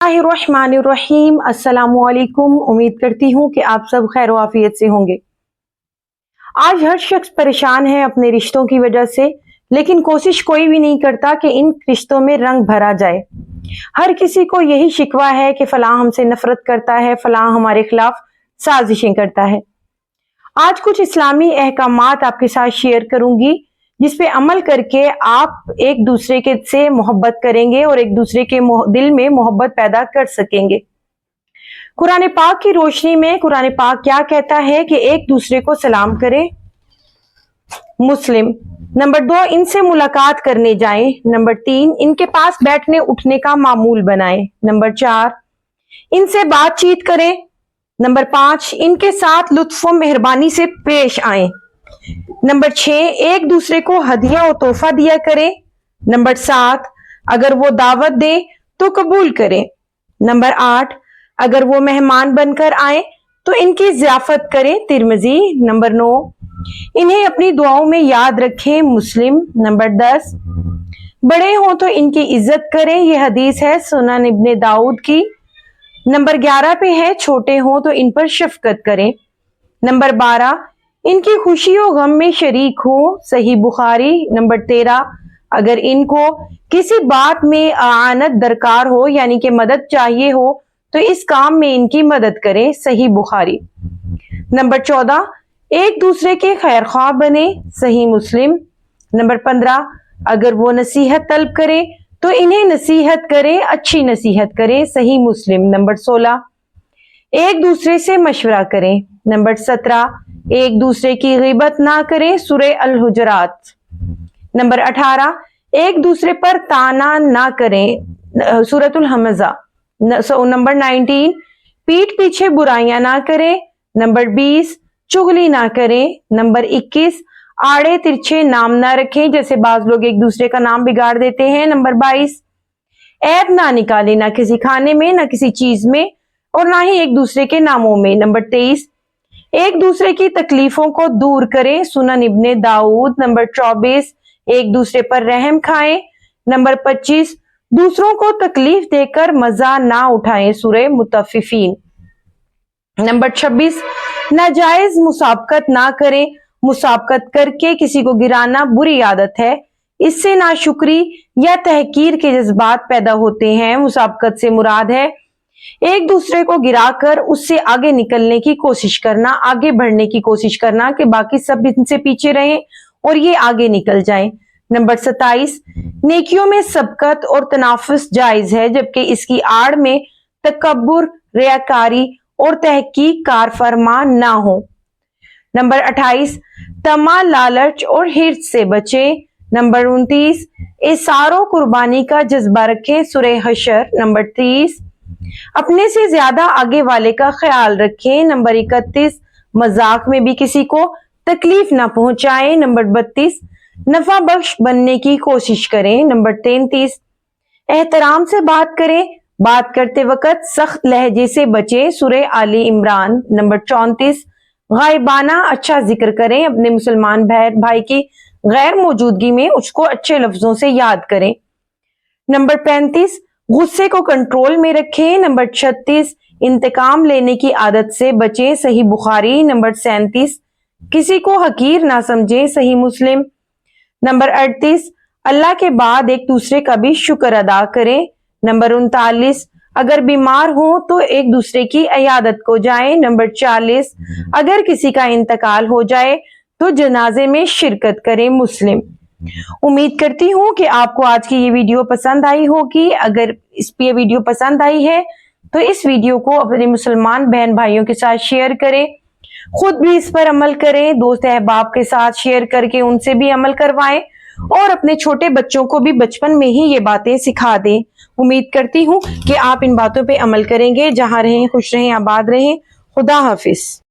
बिस्मिल्लाहिर्रहमानिर्रहीम। अस्सलामुअलैकुम। उम्मीद करती हूँ कि आप सब खैर आफियत से होंगे। आज हर शख्स परेशान है अपने रिश्तों की वजह से, लेकिन कोशिश कोई भी नहीं करता कि इन रिश्तों में रंग भरा जाए। हर किसी को यही शिकवा है कि फलां हमसे नफरत करता है, फलां हमारे खिलाफ साजिशें करता है। आज कुछ इस्लामी अहकामात आपके साथ शेयर करूंगी जिस पे अमल करके आप एक दूसरे के से मोहब्बत करेंगे और एक दूसरे के दिल में मोहब्बत पैदा कर सकेंगे। कुरान पाक की रोशनी में कुरान पाक क्या कहता है कि एक दूसरे को सलाम करें। मुस्लिम। नंबर 2, इनसे मुलाकात करने जाएं। नंबर 3, इनके पास बैठने उठने का मामूल बनाएं। नंबर 4, इनसे बातचीत करें। नंबर 5, इनके साथ लुत्फ व मेहरबानी से पेश आएं। नंबर 6, एक दूसरे को हदिया और तोहफा दिया करें। नंबर 7, अगर वो दावत दे तो कबूल करें। नंबर 8, अगर वो मेहमान बनकर आए तो इनकी ज़ियाफत करें। तिरमिज़ी। नंबर 9, इन्हें अपनी दुआओं में याद रखें। मुस्लिम। नंबर 10, बड़े हों तो इनकी इज्जत करें। यह हदीस है सुनन इब्ने दाऊद की। नंबर 11 पे है छोटे हों तो इन पर शफकत करें। नंबर 12, इनकी खुशी और गम में शरीक हो। सही बुखारी। नंबर 13, अगर इनको किसी बात में आनत दरकार हो यानी कि मदद चाहिए हो तो इस काम में इनकी मदद करें। सही बुखारी। नंबर 14, एक दूसरे के खैर ख्वाह बने। सही मुस्लिम। नंबर 15, अगर वो नसीहत तलब करे तो इन्हें नसीहत करें, अच्छी नसीहत करें। सही मुस्लिम। नंबर 16, एक दूसरे से मशवरा करें। नंबर 17, एक दूसरे की ग़ीबत ना करें। सूरह अल हुजरात। नंबर 18, एक दूसरे पर ताना ना करें। सूरतुल हमज़ा। नंबर 19, पीठ पीछे बुराइयां ना करें। नंबर 20, चुगली ना करें। नंबर 21, आड़े तिरछे नाम ना रखें, जैसे बाज लोग एक दूसरे का नाम बिगाड़ देते हैं। नंबर 22, ऐब ना निकाले, ना किसी खाने में, ना किसी चीज में, और ना ही एक दूसरे के नामों में। नंबर 23, एक दूसरे की तकलीफों को दूर करें। सुनन इब्ने दाऊद। नंबर 24, एक दूसरे पर रहम खाएं। नंबर 25, दूसरों को तकलीफ देकर मजा ना उठाएं। सूरह मुतफ्फिफीन। नंबर 26, नाजायज मुसाबकत ना करें। मुसाबकत करके किसी को गिराना बुरी आदत है, इससे नाशुक्री या तहकीर के जज्बात पैदा होते हैं। मुसाबकत से मुराद है एक दूसरे को गिराकर उससे आगे निकलने की कोशिश करना, आगे बढ़ने की कोशिश करना कि बाकी सब इनसे पीछे रहें और ये आगे निकल जाएं। नंबर 27, नेकियों में सबकत और तनाफुस जायज है, जबकि इसकी आड़ में तकब्बुर, रियाकारी और तहकीक कार फरमा ना हो। नंबर 28, तमा, लालच और हिर्स से बचें। नंबर 29, इसारो कुर्बानी का जज्बा रखें। सूरह हशर। नंबर 30, अपने से ज्यादा आगे वाले का ख्याल रखें। नंबर 31, मजाक में भी किसी को तकलीफ ना पहुंचाएं। नंबर 32, नफा बख्श बनने की कोशिश करें। नंबर 33, एहतराम से बात करें, बात करते वक्त सख्त लहजे से बचें। सूरह आली इमरान। नंबर 34, गायबाना अच्छा जिक्र करें, अपने मुसलमान भाई की गैर मौजूदगी में उसको अच्छे लफ्जों से याद करें। नंबर 35, गुस्से को कंट्रोल में रखें। नंबर 36, इंतकाम लेने की आदत से बचें। सही बुखारी। नंबर 37, किसी को हकीर ना समझें। सही मुस्लिम। नंबर 38, अल्लाह के बाद एक दूसरे का भी शुक्र अदा करें। नंबर 39, अगर बीमार हो तो एक दूसरे की इयादत को जाएं। नंबर 40, अगर किसी का इंतकाल हो जाए तो जनाजे में शिरकत करें। मुस्लिम। उम्मीद करती हूँ कि आपको आज की ये वीडियो पसंद आई होगी। अगर इस पे ये वीडियो पसंद आई है तो इस वीडियो को अपने मुसलमान बहन भाइयों के साथ शेयर करें, खुद भी इस पर अमल करें, दोस्त अहबाब के साथ शेयर करके उनसे भी अमल करवाएं और अपने छोटे बच्चों को भी बचपन में ही ये बातें सिखा दें। उम्मीद करती हूँ कि आप इन बातों पे अमल करेंगे। जहां रहें खुश रहें, आबाद रहें। खुदा हाफिज।